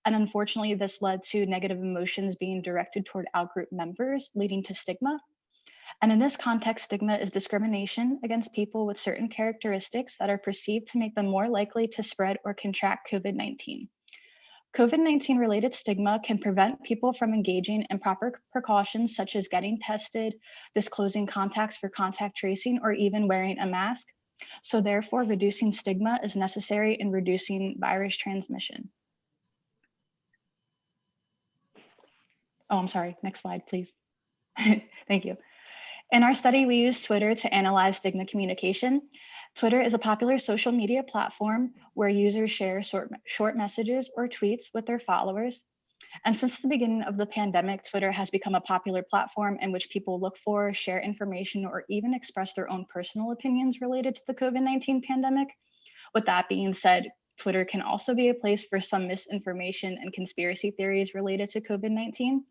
And unfortunately, this led to negative emotions being directed toward outgroup members, leading to stigma. And in this context, stigma is discrimination against people with certain characteristics that are perceived to make them more likely to spread or contract COVID-19. COVID-19 related stigma can prevent people from engaging in proper precautions such as getting tested, disclosing contacts for contact tracing, or even wearing a mask. So therefore, reducing stigma is necessary in reducing virus transmission. Oh, I'm sorry, next slide, please. Thank you. In our study, we used Twitter to analyze stigma communication. Twitter is a popular social media platform where users share short messages or tweets with their followers. And since the beginning of the pandemic, Twitter has become a popular platform in which people look for, share information, or even express their own personal opinions related to the COVID-19 pandemic. With that being said, Twitter can also be a place for some misinformation and conspiracy theories related to COVID-19.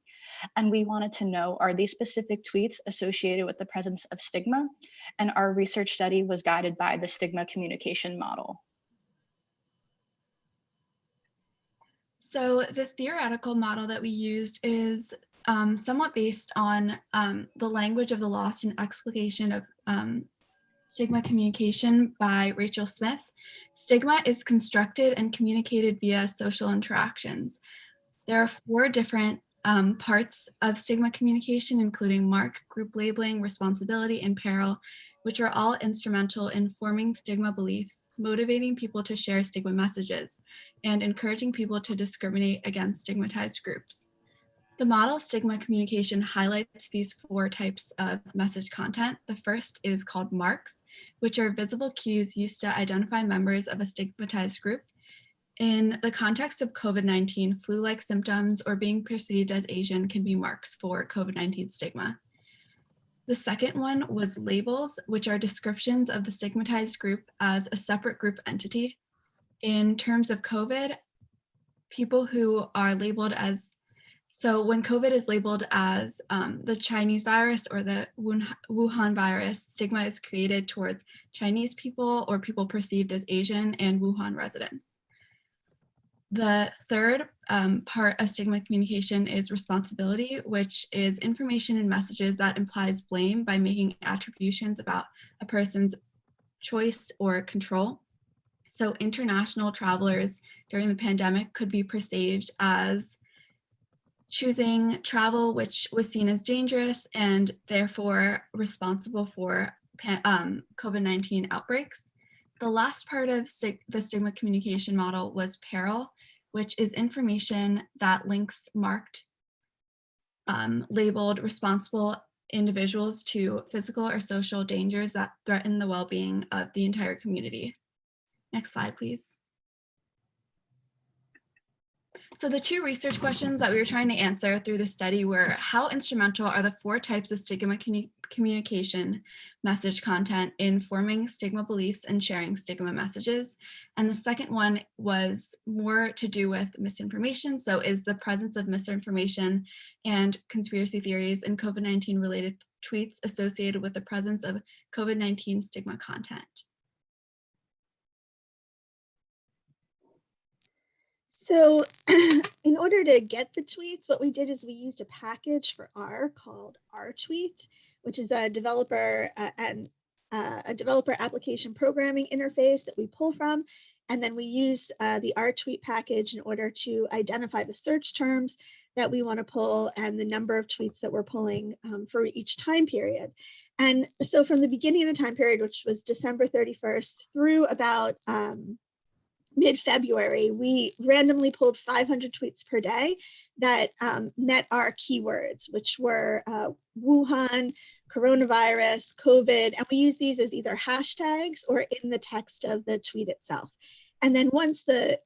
And we wanted to know, are these specific tweets associated with the presence of stigma? And our research study was guided by the stigma communication model. So the theoretical model that we used is somewhat based on the language of the lost and explication of stigma communication by Rachel Smith. Stigma is constructed and communicated via social interactions. There are 4 different parts of stigma communication, including mark, group labeling, responsibility, and peril, which are all instrumental in forming stigma beliefs, motivating people to share stigma messages, and encouraging people to discriminate against stigmatized groups. The model stigma communication highlights these 4 types of message content. The first is called marks, which are visible cues used to identify members of a stigmatized group. In the context of COVID-19, flu-like symptoms or being perceived as Asian can be marks for COVID-19 stigma. The second one was labels, which are descriptions of the stigmatized group as a separate group entity. In terms of COVID, people who are labeled as, so when COVID is labeled as the Chinese virus or the Wuhan virus, stigma is created towards Chinese people or people perceived as Asian and Wuhan residents. The third part of stigma communication is responsibility, which is information and messages that implies blame by making attributions about a person's choice or control. So international travelers during the pandemic could be perceived as choosing travel, which was seen as dangerous and therefore responsible for COVID-19 outbreaks. The last part of the stigma communication model was peril, which is information that links marked, labeled responsible individuals to physical or social dangers that threaten the well-being of the entire community. Next slide, please. So the 2 research questions that we were trying to answer through the study were, how instrumental are the 4 types of stigma communication message content in forming stigma beliefs and sharing stigma messages? And the second one was more to do with misinformation. So is the presence of misinformation and conspiracy theories in COVID-19 related tweets associated with the presence of COVID-19 stigma content? So in order to get the tweets, what we did is we used a package for R called RTweet, which is a developer application programming interface that we pull from. And then we use the RTweet package in order to identify the search terms that we want to pull and the number of tweets that we're pulling for each time period. And so from the beginning of the time period, which was December 31st through about mid-February, we randomly pulled 500 tweets per day that met our keywords, which were Wuhan, coronavirus, COVID, and we use these as either hashtags or in the text of the tweet itself. And then once the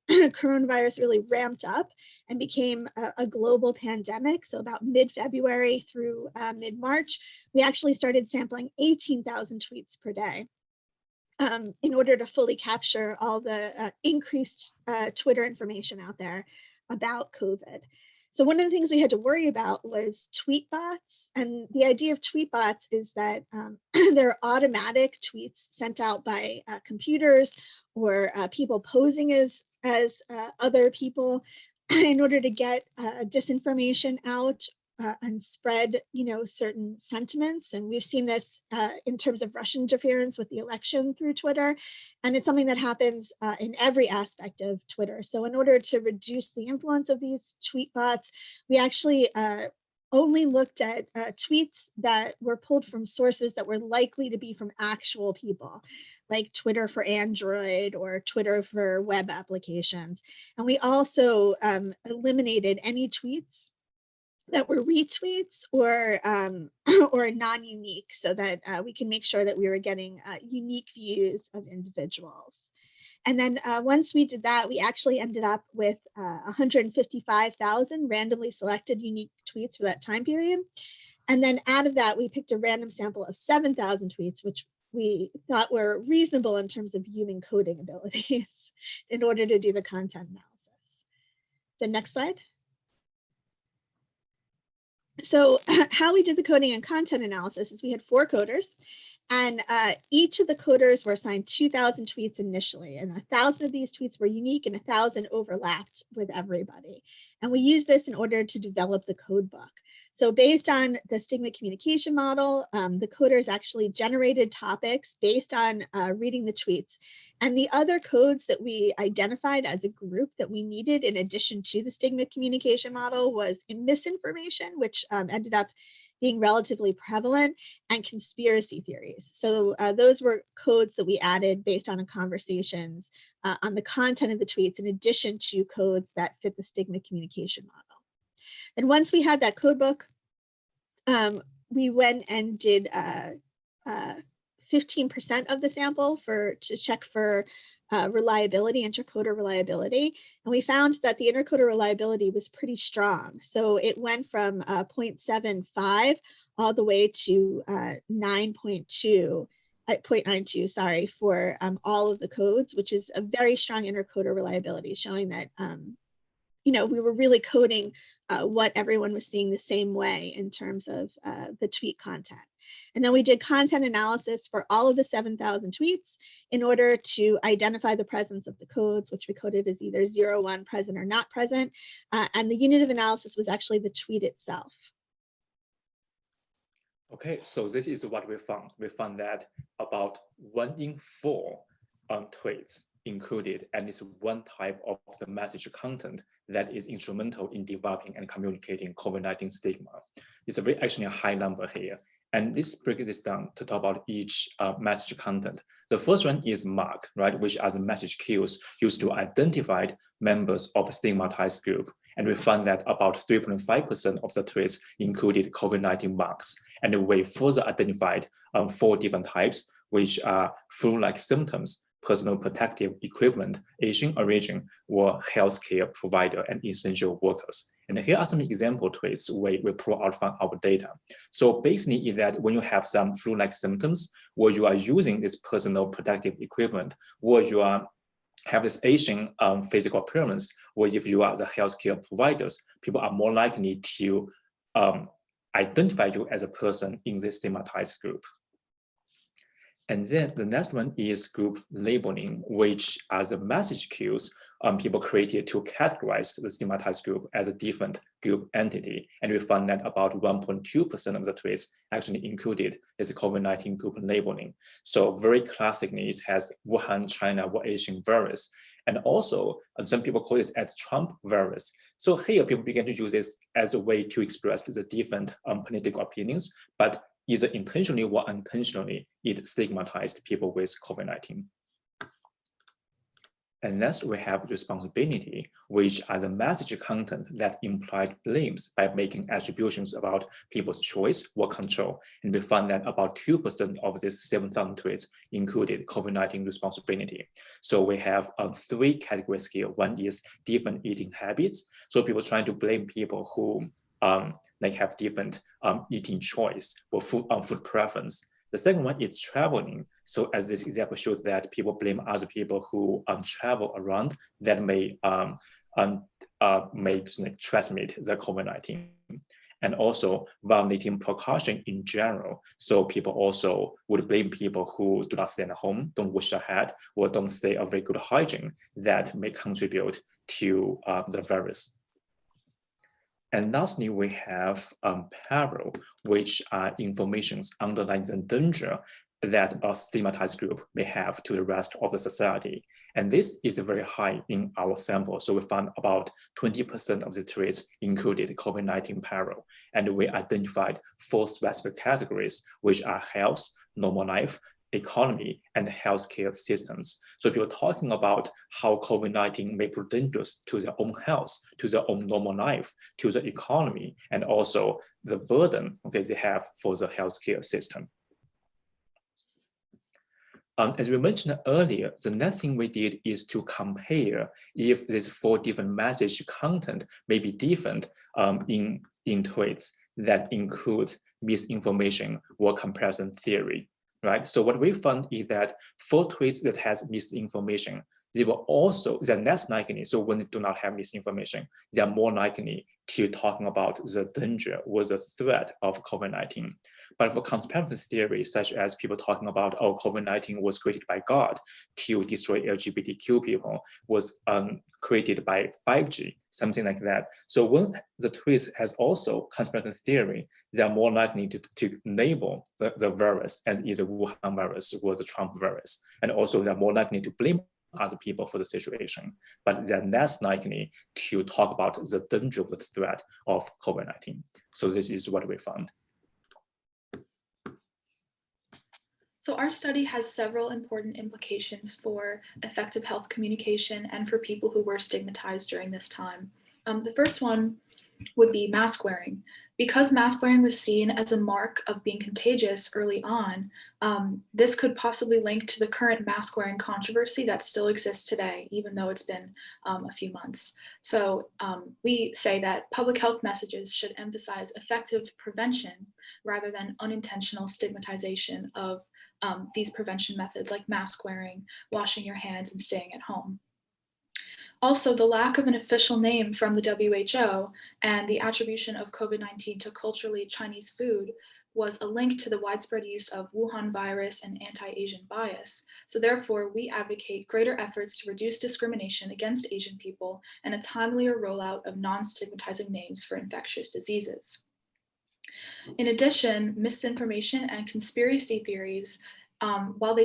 coronavirus really ramped up and became a global pandemic, so about mid-February through mid-March, we actually started sampling 18,000 tweets per day. In order to fully capture all the increased Twitter information out there about COVID. So one of the things we had to worry about was tweet bots. And the idea of tweet bots is that they're automatic tweets sent out by computers or people posing as as other people in order to get disinformation out and spread, certain sentiments. And we've seen this in terms of Russian interference with the election through Twitter. And it's something that happens in every aspect of Twitter. So in order to reduce the influence of these tweet bots, we actually only looked at tweets that were pulled from sources that were likely to be from actual people, like Twitter for Android or Twitter for web applications. And we also eliminated any tweets that were retweets or or non-unique, so that we can make sure that we were getting unique views of individuals. And then once we did that, we actually ended up with 155,000 randomly selected unique tweets for that time period. And then out of that, we picked a random sample of 7,000 tweets, which we thought were reasonable in terms of human coding abilities in order to do the content analysis. The next slide. So how we did the coding and content analysis is we had 4 coders, and each of the coders were assigned 2,000 tweets initially, and 1,000 of these tweets were unique and 1,000 overlapped with everybody. And we used this in order to develop the code book. So based on the Stigma communication model, the coders actually generated topics based on reading the tweets. And the other codes that we identified as a group that we needed in addition to the Stigma communication model was in misinformation, which ended up being relatively prevalent, and conspiracy theories. So those were codes that we added based on conversations on the content of the tweets, in addition to codes that fit the Stigma communication model. And once we had that code book, we went and did 15% of the sample to check for reliability, intercoder reliability. And we found that the intercoder reliability was pretty strong. So it went from 0.75 all the way to 0.92, sorry, for all of the codes, which is a very strong intercoder reliability, showing that we were really coding what everyone was seeing the same way in terms of the tweet content. And then we did content analysis for all of the 7,000 tweets in order to identify the presence of the codes, which we coded as either 0, 1, present or not present. And the unit of analysis was actually the tweet itself. Okay, so this is what we found. We found that about 1 in 4 tweets included at least one type of the message content that is instrumental in developing and communicating COVID-19 stigma. It's actually a high number here. And this breaks this down to talk about each message content. The first one is mark, right, which are the message cues used to identify members of a stigmatized group. And we found that about 3.5% of the tweets included COVID-19 marks. And we further identified 4 different types, which are flu-like symptoms, personal protective equipment, Asian origin, or healthcare provider and essential workers. And here are some example tweets we pull out from our data. So basically is that when you have some flu-like symptoms, or you are using this personal protective equipment, or you have this Asian physical appearance, or if you are the healthcare providers, people are more likely to identify you as a person in this stigmatized group. And then the next one is group labeling, which are the message cues people created to categorize the stigmatized group as a different group entity. And we found that about 1.2% of the tweets actually included this COVID-19 group labeling. So very classically, it has Wuhan, China, or Asian virus. And also, some people call this as Trump virus. So here, people began to use this as a way to express the different political opinions, but either intentionally or unintentionally, it stigmatized people with COVID-19. And next, we have responsibility, which are the message content that implied blames by making attributions about people's choice or control. And we found that about 2% of these 7,000 tweets included COVID-19 responsibility. So we have 3 categories here. One is different eating habits. So people trying to blame people who have different eating choice or food preference. The second one is traveling. So as this example shows that people blame other people who travel around that may transmit the COVID-19. and also violating precaution in general. So people also would blame people who do not stay at home, don't wash their head, or don't stay a very good hygiene that may contribute to the virus. And lastly, we have peril, which are informations underlying the danger that a stigmatized group may have to the rest of the society. And this is very high in our sample. So we found about 20% of the traits included COVID-19 peril. And we identified 4 specific categories, which are health, normal life, economy, and healthcare systems. So if you're talking about how COVID-19 may be dangerous to their own health, to their own normal life, to the economy, and also the burden they have for the healthcare system. As we mentioned earlier, the next thing we did is to compare if these 4 different message content may be different in tweets that include misinformation or comparison theory, right? So what we found is that for tweets that has misinformation, they're less likely, so when they do not have misinformation, they are more likely to talking about the danger or the threat of COVID-19. But for conspiracy theory, such as people talking about, oh, COVID-19 was created by God to destroy LGBTQ people, was created by 5G, something like that. So when the tweet has also conspiracy theory, they are more likely to label the virus as either Wuhan virus or the Trump virus. And also they're more likely to blame other people for the situation, but they're less likely to talk about the danger of the threat of COVID-19. So this is what we found. So our study has several important implications for effective health communication and for people who were stigmatized during this time. The first one would be mask wearing. Because mask wearing was seen as a mark of being contagious early on, this could possibly link to the current mask wearing controversy that still exists today, even though it's been a few months. So we say that public health messages should emphasize effective prevention rather than unintentional stigmatization of these prevention methods like mask wearing, washing your hands, and staying at home. Also, the lack of an official name from the WHO and the attribution of COVID-19 to culturally Chinese food was a link to the widespread use of Wuhan virus and anti-Asian bias. So therefore, we advocate greater efforts to reduce discrimination against Asian people and a timelier rollout of non-stigmatizing names for infectious diseases. In addition, misinformation and conspiracy theories, while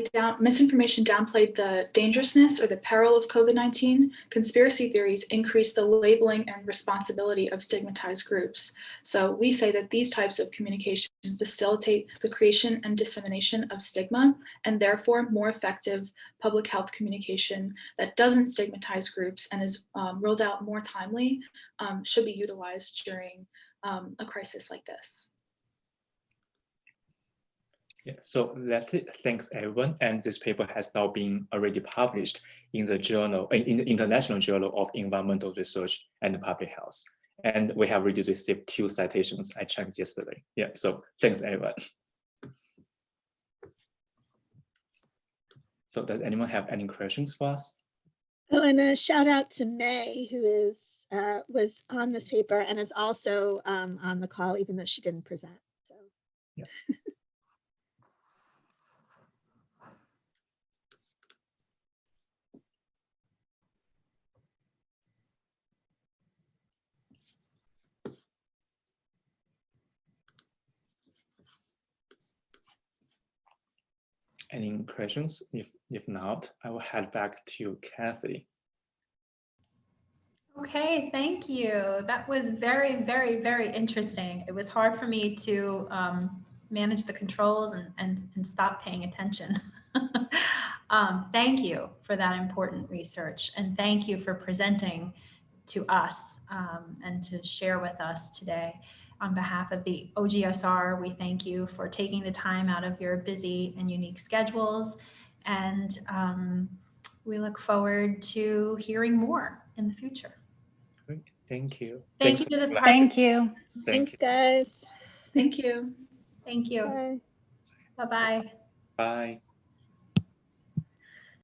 misinformation downplayed the dangerousness or the peril of COVID-19, conspiracy theories increased the labeling and responsibility of stigmatized groups. So we say that these types of communication facilitate the creation and dissemination of stigma, and therefore more effective public health communication that doesn't stigmatize groups and is rolled out more timely should be utilized during a crisis like this. Yeah, so that's it. Thanks, everyone. And this paper has now been already published in the journal, in the International Journal of Environmental Research and Public Health. And we have already received 2 citations. I checked yesterday. Yeah, so thanks, everyone. So does anyone have any questions for us? Oh, and a shout out to May, who is was on this paper and is also on the call, even though she didn't present. So. Yeah. Any questions? If not, I will head back to Kathy. Okay, thank you. That was very, very, very interesting. It was hard for me to manage the controls and stop paying attention. Thank you for that important research, and thank you for presenting to us and to share with us today. On behalf of the OGSR, we thank you for taking the time out of your busy and unique schedules, and we look forward to hearing more in the future. Great. Thank you. Thank you to the Thank you. Thanks, guys. Thank you. Thank you. Bye. Bye-bye. Bye.